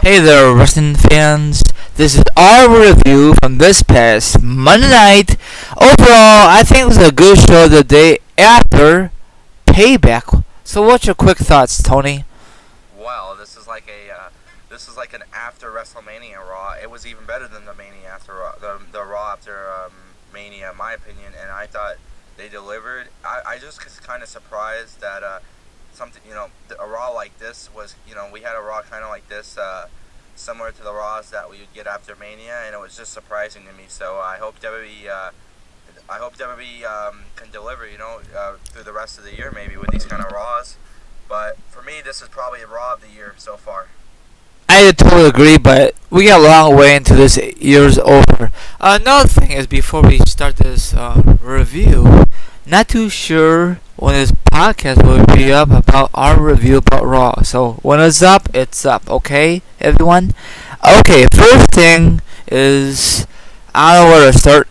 Hey there, wrestling fans. This is our review from this past Monday night. Overall, I think it was a good show the day after Payback. So, what's your quick thoughts, Tony? Well, this is like an after WrestleMania Raw. It was even better than the Mania after Raw, the Raw after Mania, in my opinion. And I thought they delivered. I just was kind of surprised that something a Raw like this was we had a Raw kind of like this. Similar to the Raws that we would get after Mania, and it was just surprising to me. So I hope WWE can deliver, through the rest of the year, maybe with these kind of Raws. But for me, this is probably a Raw of the year so far. I totally agree, but we got a long way into this year's over. Another thing is, before we start this review, not too sure when this podcast will be up about our review about Raw. So when it's up, okay, everyone? Okay, first thing is, I don't know where to start,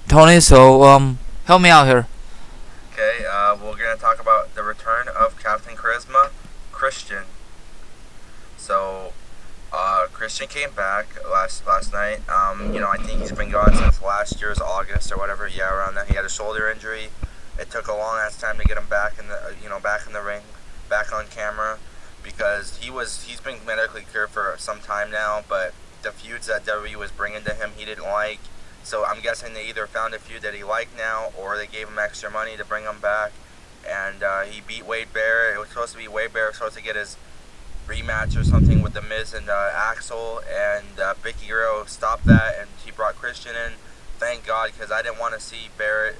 Tony, so help me out here. Okay, we're going to talk about the return of Captain Charisma, Christian. So, Christian came back last night. I think he's been gone since last year's August or whatever. Yeah, around then. He had a shoulder injury. It took a long ass time to get him back in the ring, back on camera, because he's been medically cleared for some time now. But the feuds that WWE was bringing to him, he didn't like. So I'm guessing they either found a feud that he liked now, or they gave him extra money to bring him back. And he beat Wade Barrett. It was supposed to be Wade Barrett supposed to get his rematch or something with The Miz and Axel, and Vicky Guerrero stopped that, and he brought Christian in. Thank God, because I didn't want to see Barrett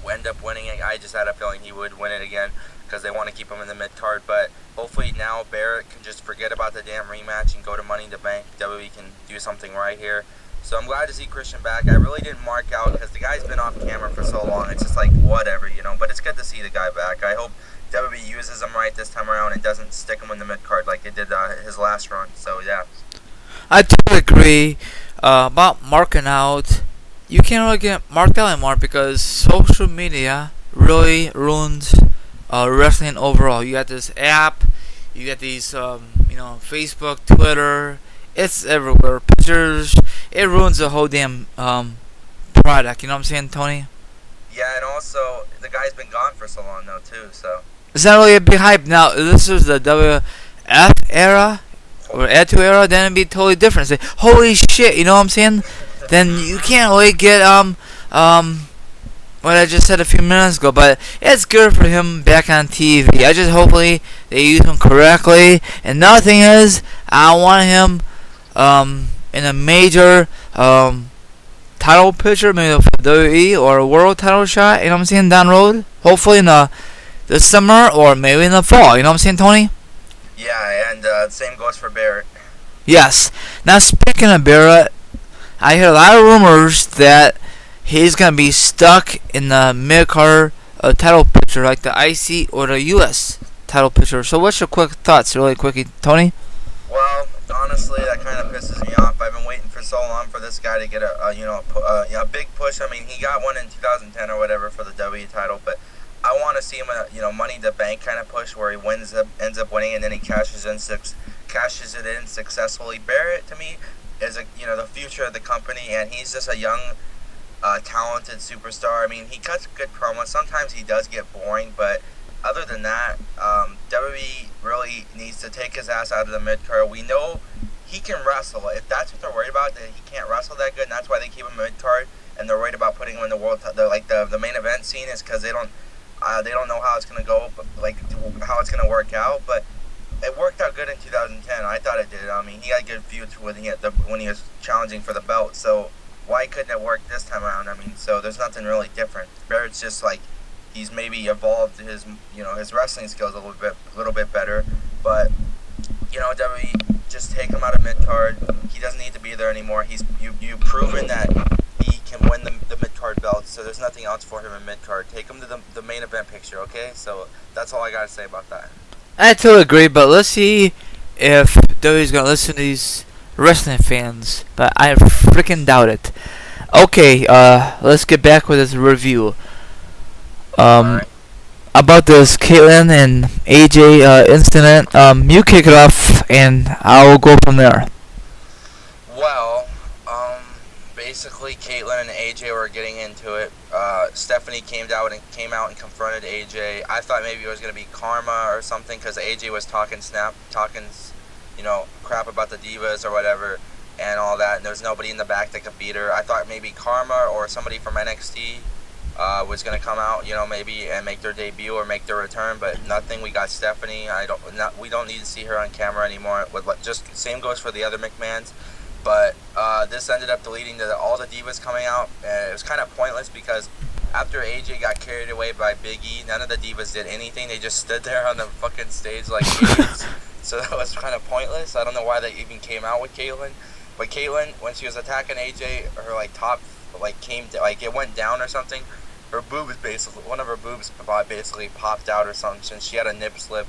end up winning it. I just had a feeling he would win it again because they want to keep him in the mid card. But hopefully now Barrett can just forget about the damn rematch and go to Money in the Bank. WWE can do something right here. So I'm glad to see Christian back. I really didn't mark out because the guy's been off camera for so long. It's just like whatever, But it's good to see the guy back. I hope WWE uses him right this time around and doesn't stick him in the mid card like it did his last run. So yeah. I totally agree about marking out. You can't really get marked out anymore because social media really ruins wrestling overall. You got this app, you got these, Facebook, Twitter. It's everywhere. Pictures. It ruins the whole damn product. You know what I'm saying, Tony? Yeah, and also the guy's been gone for so long though too. So it's not really a big hype now. This is the WF era or Attitude era. Then it'd be totally different. Say, holy shit, you know what I'm saying? Then you can't really get what I just said a few minutes ago, but it's good for him back on TV. I just hopefully they use him correctly. And another thing is, I want him in a major title picture, maybe for WWE or a world title shot. You know what I'm saying, down the road. Hopefully in the summer or maybe in the fall. You know what I'm saying, Tony? Yeah, and same goes for Barrett. Yes. Now speaking of Barrett, I hear a lot of rumors that he's going to be stuck in the mid-card title picture, like the IC or the US title picture. So what's your quick thoughts, really quickly, Tony? Well, honestly, that kind of pisses me off. I've been waiting for so long for this guy to get a big push. I mean, he got one in 2010 or whatever for the W title, but I want to see him in a Money in the Bank kind of push where he ends up winning, and then he cashes it in successfully. Barrett, to me, is the future of the company, and he's just a young, talented superstar. I mean, he cuts good promos. Sometimes he does get boring, but other than that, WWE really needs to take his ass out of the mid card. We know he can wrestle. If that's what they're worried about, that he can't wrestle that good, and that's why they keep him mid card, and they're worried about putting him in the the main event scene, is because they don't know how it's gonna go, how it's gonna work out, but. It worked out good in 2010. I thought it did. I mean, he had good feuds when he was challenging for the belt. So why couldn't it work this time around? I mean, so there's nothing really different. Barrett's just like he's maybe evolved his wrestling skills a little bit better. But WWE, just take him out of mid card. He doesn't need to be there anymore. You've proven that he can win the mid card belt. So there's nothing else for him in mid card. Take him to the main event picture. Okay. So that's all I gotta say about that. I totally agree, but let's see if WWE's gonna listen to these wrestling fans. But I freaking doubt it. Okay, let's get back with this review. About this Caitlyn and AJ incident. You kick it off and I will go from there. Well, basically, Caitlyn and AJ were getting into it. Stephanie came out and confronted AJ. I thought maybe it was gonna be Karma or something because AJ was talking crap about the divas or whatever and all that. And there was nobody in the back that could beat her. I thought maybe Karma or somebody from NXT was gonna come out, maybe and make their debut or make their return, but nothing. We got Stephanie. We don't need to see her on camera anymore. Just same goes for the other McMahons. But this ended up leading to all the divas coming out. It was kind of pointless because after AJ got carried away by Big E, none of the divas did anything. They just stood there on the fucking stage like idiots. So that was kind of pointless. I don't know why they even came out with Caitlyn. But Caitlyn, when she was attacking AJ, her top it went down or something. Her boobs one of her boobs basically popped out or something. She had a nip slip.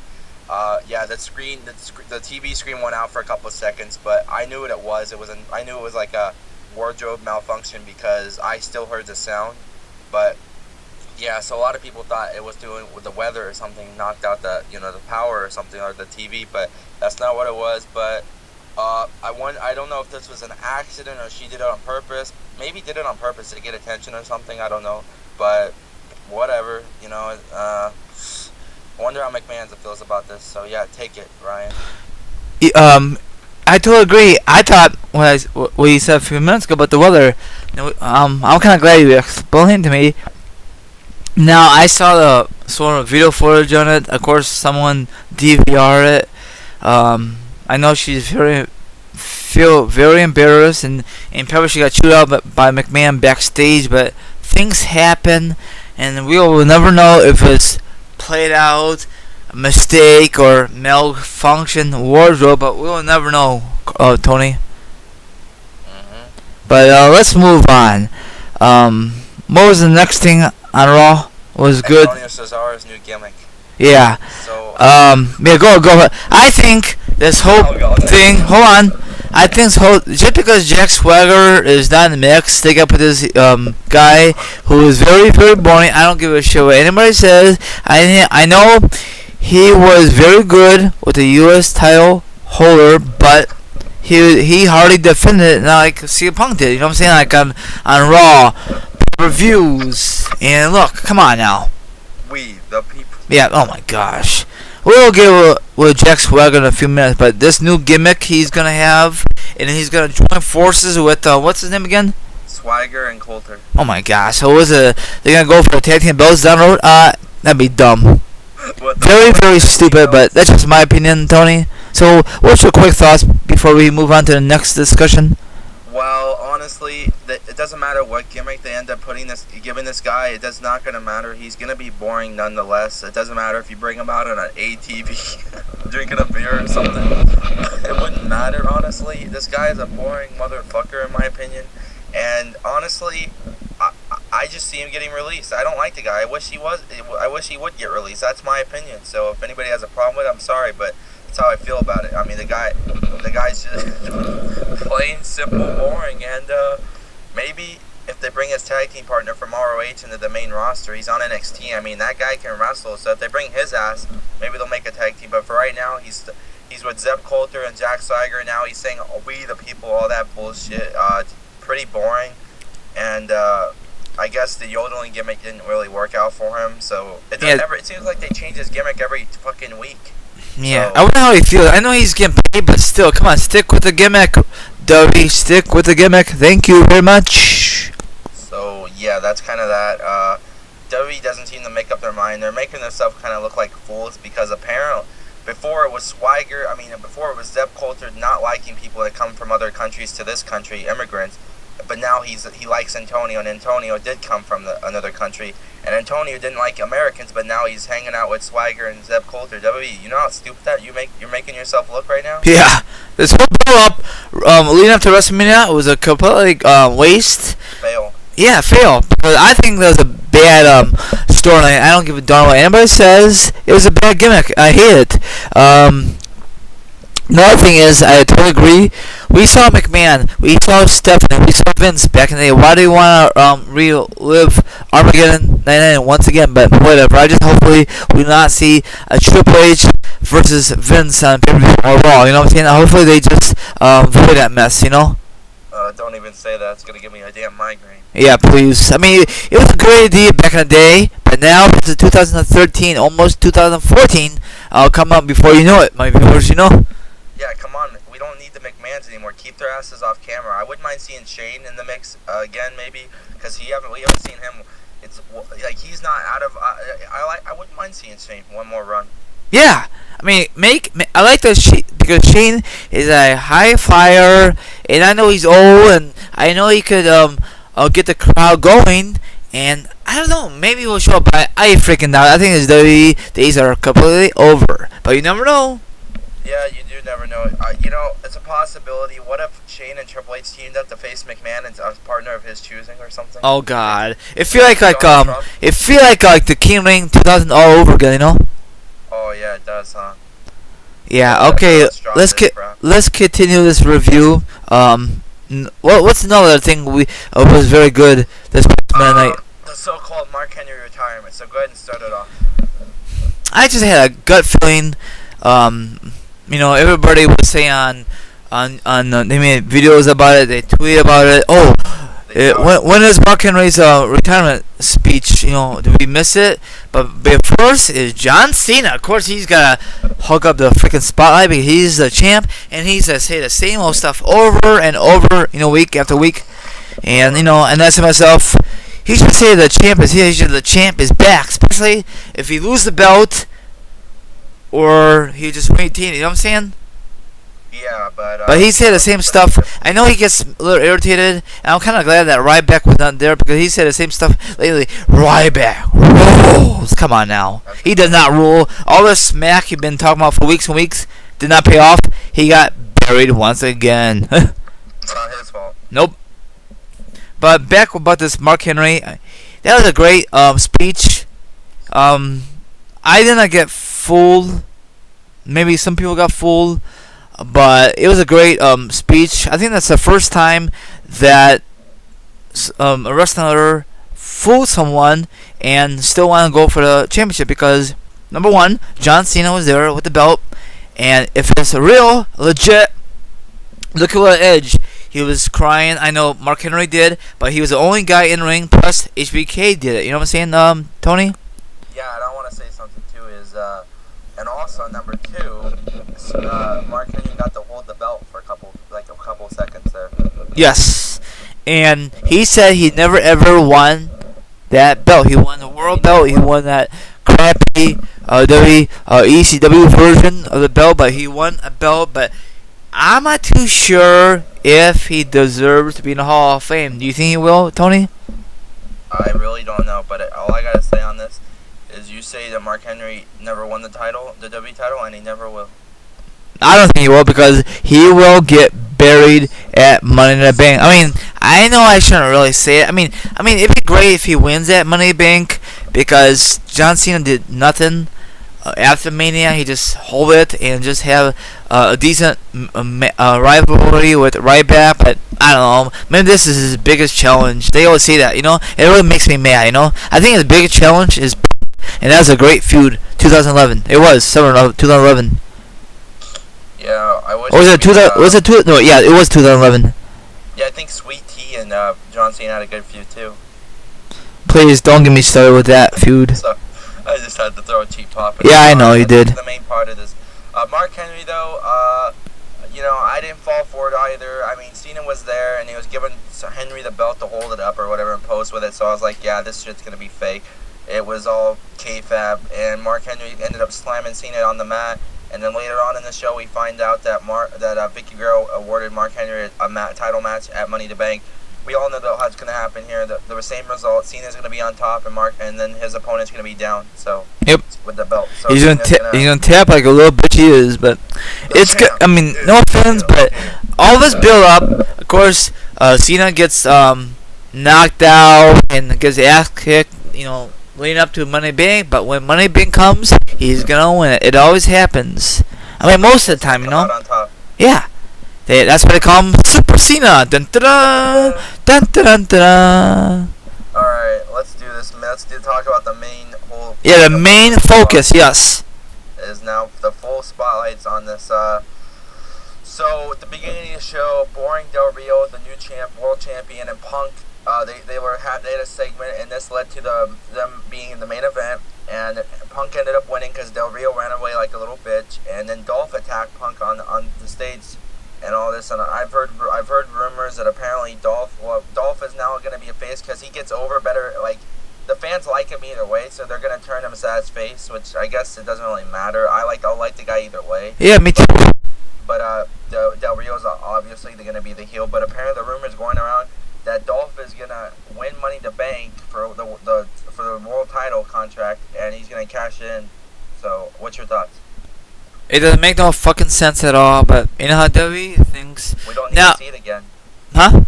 The TV screen went out for a couple of seconds, but I knew what it was. I knew it was like a wardrobe malfunction because I still heard the sound. But yeah, so a lot of people thought it was doing with the weather or something, knocked out the power or something, or the TV, but that's not what it was. But I don't know if this was an accident or she did it on purpose. Maybe did it on purpose to get attention or something. I don't know, but whatever. I wonder how McMahon feels about this. So yeah, take it, Ryan. I totally agree. I thought what you said a few minutes ago about the weather. I'm kind of glad you explained to me. Now I saw the sort of video footage on it. Of course, someone DVR it. I know she's feel very embarrassed, and probably she got chewed out by McMahon backstage. But things happen, and we will never know if it's played out, a mistake, or malfunction wardrobe, but we'll never know, Tony. But let's move on. What was the next thing on Raw? Was good. Antonio Cesaro's new gimmick. Yeah. So. Yeah. Go. I think this whole thing. Hold on. I think just because Jack Swagger is not in the mix, they got put this guy who is very, very boring. I don't give a shit what anybody says. I know he was very good with the U.S. title holder, but he hardly defended it, not like CM Punk did. You know what I'm saying? Like on Raw reviews. And look, come on now. We the people. Yeah. Oh my gosh. We'll get with Jack Swagger in a few minutes, but this new gimmick he's gonna have, and he's gonna join forces with what's his name again? Swagger and Coulter. Oh my gosh! So they're gonna go for a tag team belts down the road? That'd be dumb. Very, very stupid, but that's just my opinion, Tony. So, what's your quick thoughts before we move on to the next discussion? Well, honestly, it doesn't matter what gimmick they end up giving this guy. It does not going to matter. He's going to be boring nonetheless. It doesn't matter if you bring him out on an ATV drinking a beer or something. It wouldn't matter, honestly. This guy is a boring motherfucker, in my opinion. And honestly, I just see him getting released. I don't like the guy. I wish he would get released. That's my opinion. So if anybody has a problem with it, I'm sorry, but that's how I feel about it. I mean, the guy's just plain simple boring, and maybe if they bring his tag team partner from ROH into the main roster, he's on NXT. I mean, that guy can wrestle, so if they bring his ass, maybe they'll make a tag team. But for right now, he's with Zeb Coulter and Jack Swagger. Now he's saying, oh, "We the people," all that bullshit. Pretty boring, and I guess the yodeling gimmick didn't really work out for him. So it seems like they change his gimmick every fucking week. Yeah, I wonder how he feels. I know he's getting paid, but still, come on, stick with the gimmick, WWE. Stick with the gimmick. Thank you very much. So yeah, that's kind of that. WWE doesn't seem to make up their mind. They're making themselves kind of look like fools because apparently, before it was before it was Zeb Coulter not liking people that come from other countries to this country, immigrants. But now he likes Antonio, and Antonio did come from another country, and Antonio didn't like Americans, but now he's hanging out with Swagger and Zeb Coulter. WWE, you know how stupid that you're making yourself look right now? Yeah, this whole build-up leading up to WrestleMania was a complete waste. Fail. Yeah, fail. Because I think that was a bad storyline. I don't give a darn what anybody says. It was a bad gimmick. I hate it. Another thing is, I totally agree. We saw McMahon, we saw Stephanie, we saw Vince back in the day. Why do you want to relive Armageddon 99 once again? But whatever. I just hopefully we will not see a Triple H versus Vince on pay-per-view or Raw. You know what I'm saying? Hopefully they just avoid that mess. You know? Don't even say that. It's gonna give me a damn migraine. Yeah, please. I mean, it was a great idea back in the day, but now it's 2013, almost 2014. I'll come up before you know it, my viewers. You know? Yeah, come on. We don't need the McMahons anymore. Keep their asses off camera. I wouldn't mind seeing Shane in the mix again, maybe, because we haven't seen him. It's like he's not out of. I wouldn't mind seeing Shane one more run. Yeah, I mean, I like that because Shane is a high flyer, and I know he's old, and I know he could get the crowd going, and I don't know, maybe he'll show up. But I freaking doubt. I think his WWE days are completely over, but you never know. Yeah, you do never know. It's a possibility. What if Shane and Triple H teamed up to face McMahon and a partner of his choosing or something? Oh God, it feel like the King Ring 2000 all over again, you know? Oh yeah, it does, huh? Yeah. Okay. Let's continue this review. What's another thing was very good this past night? The so-called Mark Henry retirement. So go ahead and start it off. I just had a gut feeling. Everybody would say on they made videos about it. They tweet about it. Oh, when is Mark Henry's retirement speech? Did we miss it? But first is John Cena. Of course, he's gotta hug up the freaking spotlight because he's the champ, and he's gonna say the same old stuff over and over, week after week. And and I said to myself, he should say the champ is here. The champ is back, especially if he loses the belt or he just maintain it. You know what I'm saying? Yeah, but he said the same stuff. I know he gets a little irritated, and I'm kind of glad that Ryback was not there because he said the same stuff lately. Ryback rules. Come on now. He does not rule. All the smack he's been talking about for weeks and weeks did not pay off. He got buried once again. It's not his fault. Nope. But back about this Mark Henry, that was a great speech. I did not get fooled. Maybe some people got fooled. But it was a great speech. I think that's the first time that a wrestler fooled someone and still want to go for the championship because, number one, John Cena was there with the belt. And if it's a real, legit, look at what Edge. He was crying. I know Mark Henry did, but he was the only guy in the ring, plus HBK did it. You know what I'm saying, Tony? Yeah, and I want to say something, too, is... And also, number two, Mark Henry got to hold the belt for a couple seconds there. Yes. And he said he never ever won that belt. He won the world belt. He won that crappy ECW version of the belt, but he won a belt. But I'm not too sure if he deserves to be in the Hall of Fame. Do you think he will, Tony? I really don't know, but all I got to say on this is you say that Mark Henry never won the WWE title, and he never will. I don't think he will because he will get buried at Money in the Bank. I mean, I know I shouldn't really say it. I mean, it'd be great if he wins at Money in the Bank because John Cena did nothing after Mania. He just hold it and just have a decent rivalry with Ryback. But I don't know. Maybe this is his biggest challenge. They always say that, It really makes me mad, I think his biggest challenge is. And that was a great feud, 2011. It was summer of 2011. Yeah, I wish. Or was it 2000? Was it two? No, yeah, it was 2011. Yeah, I think Sweet Tea and John Cena had a good feud too. Please don't get me started with that feud. So, I just had to throw a cheap pop. Yeah, I know you did. The main part of this, Mark Henry though, I didn't fall for it either. I mean, Cena was there and he was giving Henry the belt to hold it up or whatever and pose with it. So I was like, yeah, this shit's gonna be fake. It was all kayfabe, and Mark Henry ended up slamming Cena on the mat. And then later on in the show, we find out that Vicky Guerrero awarded Mark Henry a title match at Money in the Bank. We all know what's going to happen here. The same result. Cena's going to be on top, and then his opponent's going to be down. So yep, with the belt. So he's gonna tap like a little bitch he is, but it's good. I mean, no offense, but all this build up, of course, Cena gets knocked out and gets his ass kicked. Leading up to Money Bank, but when Money Bank comes, he's gonna win it. It always happens. I mean, most of the time, on top. Yeah. That's why they call him Super Cena. Dun dun dun dun dun dun. All right, let's do this. Let's talk about the main whole. Yeah, the main focus. Yes. is now the full spotlight's on this. So at the beginning of the show, boring Del Rio, the new world champion, and Punk. They had a segment, and this led to them being in the main event. And Punk ended up winning because Del Rio ran away like a little bitch. And then Dolph attacked Punk on the stage, and all this. And I've heard rumors that apparently Dolph is now going to be a face because he gets over better. Like, the fans like him either way, so they're going to turn him as face, which I guess it doesn't really matter. I'll like the guy either way. Yeah, me too. But Del Rio's obviously going to be the heel. But apparently the rumors going around that Dolph is gonna win Money to Bank for the world title contract, and he's gonna cash in. So, what's your thoughts? It doesn't make no fucking sense at all, but you know how WWE thinks. We don't need to see it again. Huh?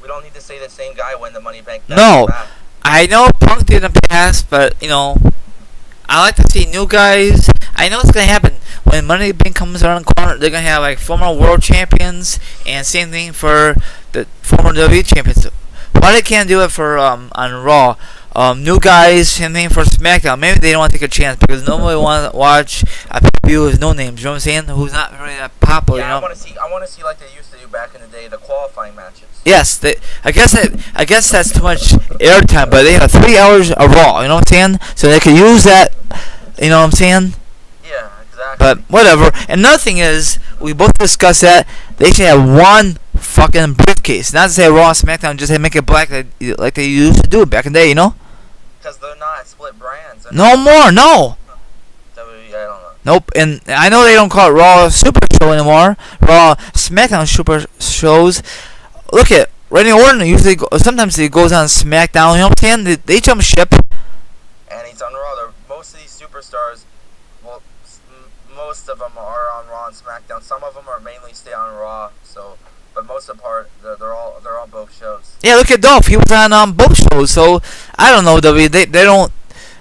We don't need to see the same guy win the Money Bank. No, I know Punk did in the past, but you know, I like to see new guys. I know it's gonna happen when Money Bank comes around the corner. They're gonna have like former world champions, and same thing for the former WWE champions. Why they can't do it for on Raw? New guys, same thing for SmackDown. Maybe they don't want to take a chance because nobody want to watch a pay-per-view with no names. You know what I'm saying? Who's not really that popular. Yeah, you know? I want to see like they used to do back in the day, the qualifying matches. Yes, I guess that's too much airtime, but they have 3 hours of Raw. You know what I'm saying? So they could use that. You know what I'm saying? Yeah, exactly. But whatever. And another thing is, we both discussed that they should have one fucking briefcase. Not to say Raw and SmackDown, just make it black like they used to do back in the day, you know? Because they're not split brands. No more, no. WWE, I don't know. Nope. And I know they don't call it Raw Super Show anymore. Raw SmackDown Super Shows. Look at Randy Orton. Usually, sometimes he goes on SmackDown. You know what I'm saying? They jump ship. And he's on Raw. Most of these superstars, well, most of them are on Raw and SmackDown. Some of them are mainly stay on Raw. So, but most of the part, they're all both shows. Yeah, look at Dolph. He was on both shows. So I don't know, W. They don't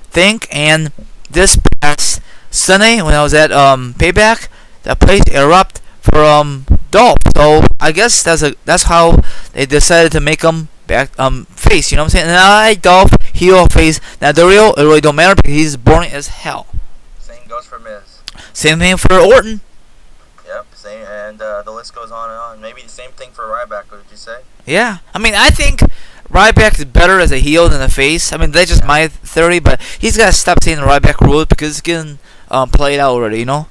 think. And this past Sunday when I was at Payback, the place erupted for Dolph. So I guess that's how they decided to make him back face. You know what I'm saying? And I like Dolph, heel, face. Now the real, it really don't matter because he's boring as hell. Same goes for Miz. Same thing for Orton. Yep, same, and the list goes on and on. Maybe the same thing for Ryback, would you say? Yeah, I mean, I think Ryback is better as a heel than a face. I mean, that's just my theory, but he's got to stop saying the Ryback rule because it's getting played out already, you know?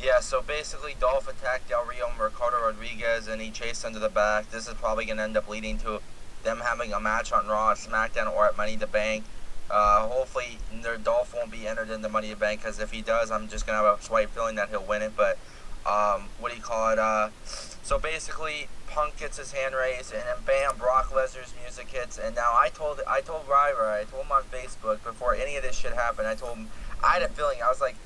Yeah, so basically Dolph attacked Del Rio and Ricardo Rodriguez, and he chased them to the back. This is probably going to end up leading to them having a match on Raw, SmackDown, or at Money in the Bank. Hopefully, Dolph won't be entered in the Money in the Bank, because if he does, I'm just going to have a slight feeling that he'll win it. But, so basically, Punk gets his hand raised, and then bam, Brock Lesnar's music hits. And now I told Ryder, I told him on Facebook, before any of this shit happened, I told him, I had a feeling, I was like,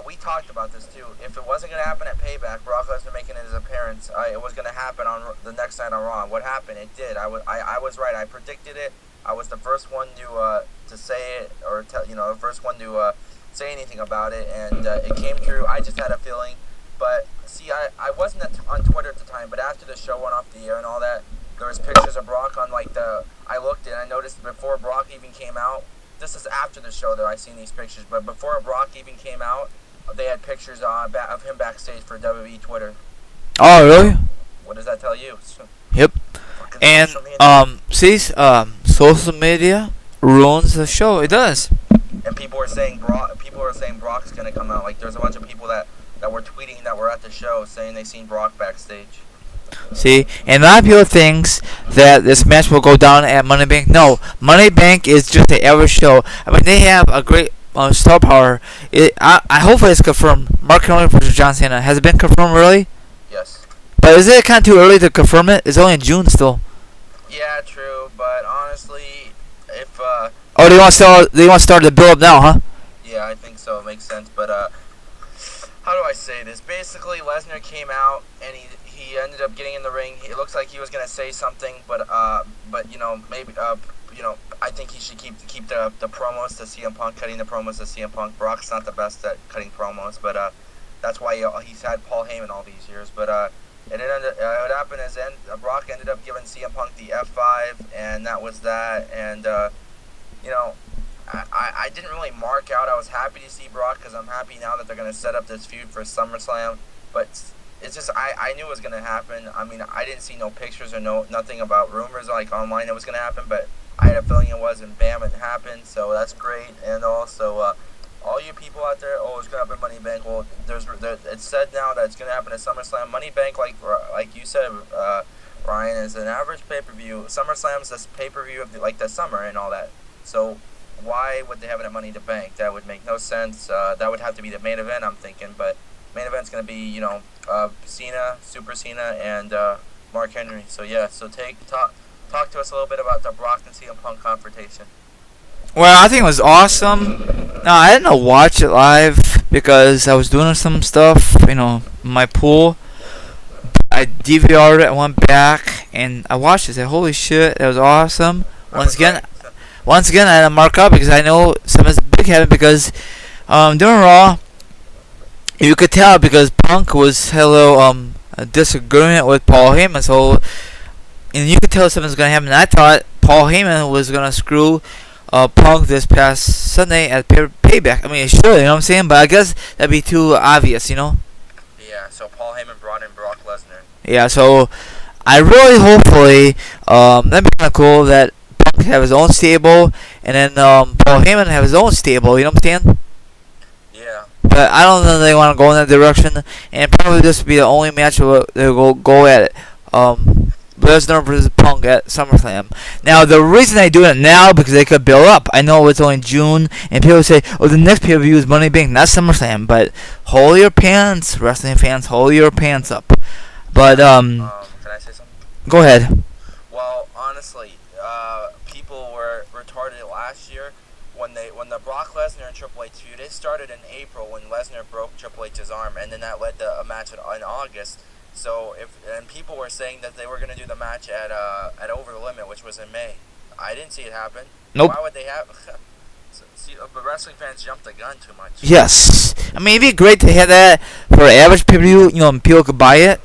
we talked about this too. If it wasn't going to happen at Payback, Brock Lesnar making his appearance, it was going to happen on the next night on Raw. What happened? It did. I was right. I predicted it. I was the first one to say it, or the first one to say anything about it, and it came true. I just had a feeling. But see, I wasn't on Twitter at the time, but after the show went off the air and all that, there was pictures of Brock on I looked and I noticed before Brock even came out. This is after the show that I seen these pictures, but before Brock even came out, they had pictures of him backstage for WWE Twitter. Oh, really? What does that tell you? Yep. And social media ruins the show. It does. And people are saying Brock's gonna come out. Like, there's a bunch of people that were tweeting that were at the show saying they seen Brock backstage. See, and a lot of people thinks that this match will go down at Money Bank. No, Money Bank is just an average show. I mean, they have a great star power. I hopefully it's confirmed. Mark Henry versus John Cena. Has it been confirmed really? Yes. But is it kind of too early to confirm it? It's only in June still. Yeah, true. But honestly, if oh, they want to start the build up now, huh? Yeah, I think so. It makes sense. But how do I say this? Basically, Lesnar came out and he ended up getting in the ring. It looks like he was gonna say something, but maybe I think he should keep the promos to CM Punk, cutting the promos to CM Punk. Brock's not the best at cutting promos, but that's why he's had Paul Heyman all these years. But what happened is Brock ended up giving CM Punk the F5, and that was that. And I didn't really mark out. I was happy to see Brock because I'm happy now that they're going to set up this feud for SummerSlam. But it's just I knew it was going to happen. I mean, I didn't see no pictures or nothing about rumors like online it was going to happen, but I had a feeling it was, and bam, it happened. So that's great. And also, all you people out there, oh, it's going to happen Money Bank. Well, it's said now that it's going to happen at SummerSlam. Money Bank, like you said, Ryan, is an average pay-per-view. SummerSlam's this pay-per-view of the summer and all that. So why would they have it at Money to Bank? That would make no sense. That would have to be the main event, I'm thinking. But main event's going to be, Cena, Super Cena, and Mark Henry. So, yeah, talk to us a little bit about the Brock and CM Punk confrontation. Well, I think it was awesome. No, I didn't watch it live because I was doing some stuff, in my pool. I DVR'd it, I went back, and I watched it. I said, holy shit, that was awesome. Once again, I had to mark up because I know something's big happened because during Raw, you could tell because Punk had a disagreement with Paul Heyman, so and you could tell something's gonna happen. And I thought Paul Heyman was gonna screw Punk this past Sunday at Payback. I mean, it should, you know what I'm saying? But I guess that'd be too obvious, Yeah, so Paul Heyman brought in Brock Lesnar. Yeah, so I really hopefully that'd be kind of cool that Punk have his own stable and then Paul Heyman have his own stable. You know what I'm saying? Yeah. But I don't know if they want to go in that direction, and probably this would be the only match they'll go at it. Lesnar versus Punk at SummerSlam. Now, the reason they do it now because they could build up. I know it's only June, and people say, "Oh, the next pay-per-view is Money Bank, not SummerSlam." But hold your pants, wrestling fans. Hold your pants up. But can I say something? Go ahead. Well, honestly, people were retarded last year when the Brock Lesnar and Triple H feud. It started in April when Lesnar broke Triple H's arm, and then that led to a match in August. So people were saying that they were going to do the match at Over the Limit, which was in May. I didn't see it happen. Nope. Why would they have? See, the wrestling fans jumped the gun too much. Yes. I mean, it'd be great to have that for an average pay-per-view. People could buy it.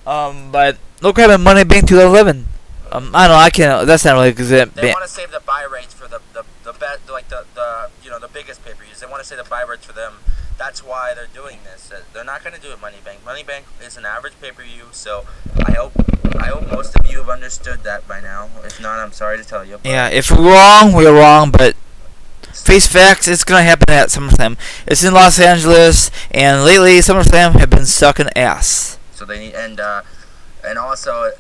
But look at Money Bank 2011. I don't know. I can't. That's not really because they want to save the buy rates for the biggest pay-per-views. They want to save the buy rates for them. That's why they're doing this. They're not going to do it Money Bank. Money Bank is an average pay-per-view, so I hope most of you have understood that by now. If not, I'm sorry to tell you. Yeah, if we're wrong, we're wrong, but face facts, it's going to happen at SummerSlam. It's in Los Angeles, and lately SummerSlam have been sucking ass. So they need, and also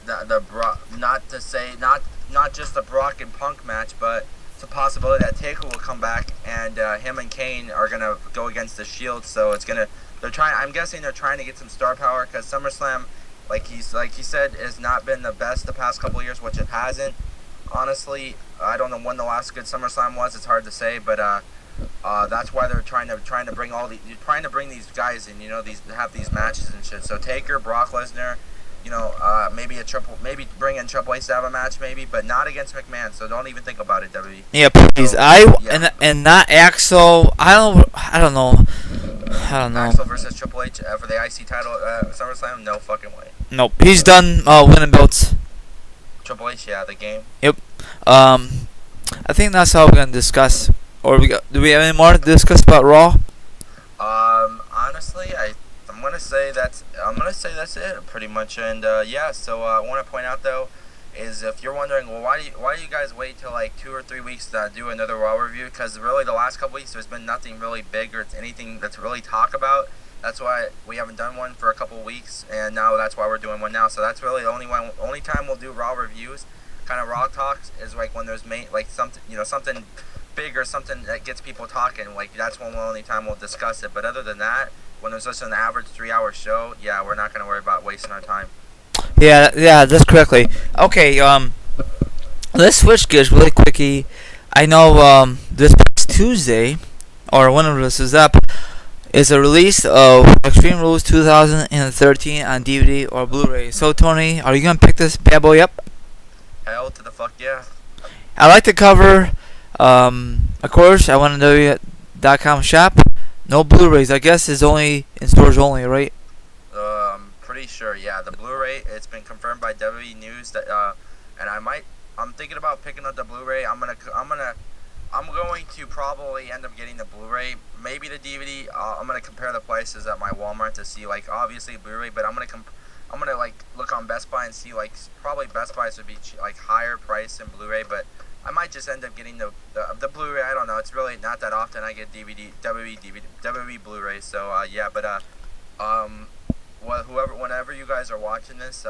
not just the Brock and Punk match, but it's a possibility that Taker will come back and him and Kane are gonna go against the Shield. So I'm guessing they're trying to get some star power because SummerSlam, like he said, has not been the best the past couple of years, which it hasn't. Honestly, I don't know when the last good SummerSlam was. It's hard to say, but that's why they're trying to bring these guys in. Have these matches and shit. So Taker, Brock Lesnar. Maybe bring in Triple H to have a match, maybe, but not against McMahon. So don't even think about it, WWE. Yeah, please. And not Axel. I don't know. Axel versus Triple H for the IC title SummerSlam? No fucking way. Nope. He's done winning belts. Triple H, yeah, the game. Yep. I think that's all we're gonna discuss. Or do we have any more to discuss about Raw? Honestly, I'm gonna say that's it pretty much. And so I want to point out though is if you're wondering, well, why do you guys wait till like 2 or 3 weeks to do another Raw review? Because really the last couple weeks there's been nothing really big or anything that's really talk about. That's why we haven't done one for a couple of weeks, and now that's why we're doing one now. So that's really the only time we'll do Raw reviews, kind of Raw talks, is like when there's something big or something that gets people talking. Like that's the only time we'll discuss it. But other than that, when there's just an average 3-hour show, yeah, we're not gonna worry about wasting our time. Yeah, that's correctly. Okay, let's switch gears really quickly. I know this past Tuesday, or whenever this is up, is a release of Extreme Rules 2013 on DVD or Blu-ray. So Tony, are you gonna pick this bad boy up? Hell to the fuck yeah. I like the cover. Of course, I went to .com shop. No Blu-rays. I guess it's only in stores only, right? Pretty sure. Yeah, the Blu-ray. It's been confirmed by WWE News that and I'm thinking about picking up the Blu-ray. I'm gonna I'm going to probably end up getting the Blu-ray, maybe the DVD. I'm gonna compare the prices at my Walmart to see, like, obviously Blu-ray, but I'm gonna like look on Best Buy and see, like, probably Best Buy would be like higher price than Blu-ray, but I might just end up getting the Blu-ray. I don't know. It's really not that often I get WWE Blu-ray. So yeah, but whenever you guys are watching this,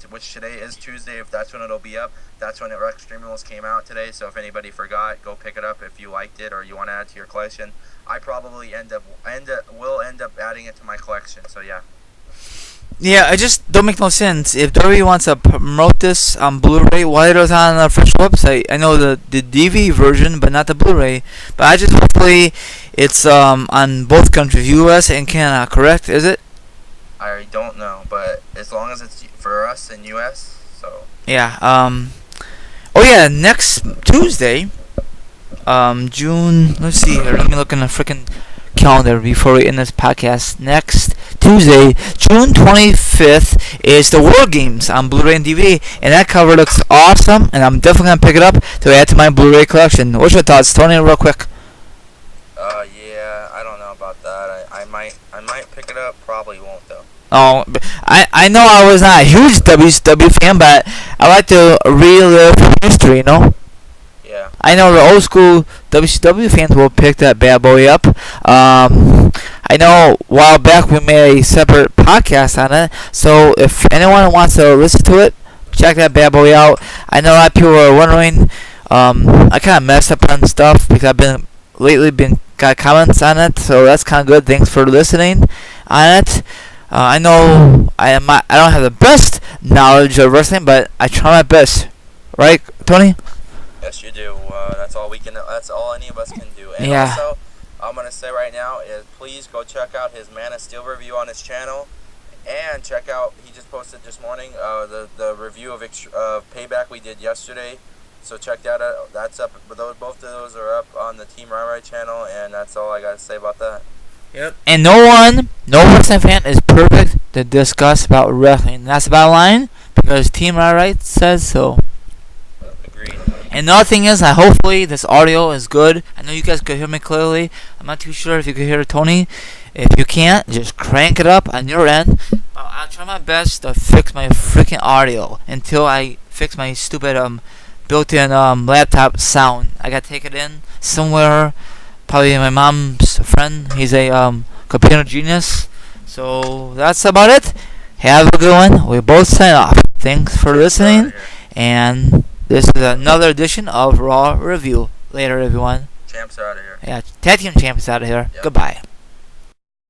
which today is Tuesday, if that's when it'll be up, that's when Extreme Rules came out today. So if anybody forgot, go pick it up if you liked it or you want to add to your collection. I probably will end up adding it to my collection. So yeah. Yeah, it just don't make no sense. If WWE wants to promote this on Blu-ray, why it was on the official website? I know the DVD version, but not the Blu-ray. But I just hopefully it's on both countries, U.S. and Canada. Correct? Is it? I don't know, but as long as it's for us in U.S., so yeah. Oh yeah, next Tuesday, June. Let's see here. Let me look in the freaking calendar before we end this podcast. Next Tuesday, June 25th, is the War Games on Blu-ray and DVD, and that cover looks awesome, and I'm definitely gonna pick it up to add to my Blu-ray collection. What's your thoughts, Tony? Real quick. Yeah, I don't know about that. I might pick it up. Probably won't though. Oh, I know I was not a huge WCW fan, but I like to relive history, you know? Yeah. I know the old school WCW fans will pick that bad boy up. I know a while back we made a separate podcast on it, so if anyone wants to listen to it, check that bad boy out. I know a lot of people are wondering, I kind of messed up on stuff because I've been got comments on it, so that's kind of good. Thanks for listening on it. I know I don't have the best knowledge of wrestling, but I try my best. Right, Tony? Yes, you do. That's all we can. That's all any of us can do. And yeah. Also, I'm gonna say right now is please go check out his Man of Steel review on his channel, and check out. He just posted this morning the review of Payback we did yesterday. So check that out. That's up. Both of those are up on the Team Right channel, and that's all I gotta say about that. Yep. And no wrestling fan is perfect to discuss about wrestling. That's the bottom line, because Team Right says so. Agreed. And the other thing is, hopefully this audio is good. I know you guys could hear me clearly. I'm not too sure if you could hear Tony. If you can't, just crank it up on your end. I'll try my best to fix my freaking audio until I fix my stupid built-in laptop sound. I gotta take it in somewhere. Probably my mom's friend. He's a computer genius. So that's about it. Have a good one. We both sign off. Thanks for listening. And this is another edition of Raw Review. Later, everyone. Champs are out of here. Yeah, Tag Team Champs out of here. Yep. Goodbye.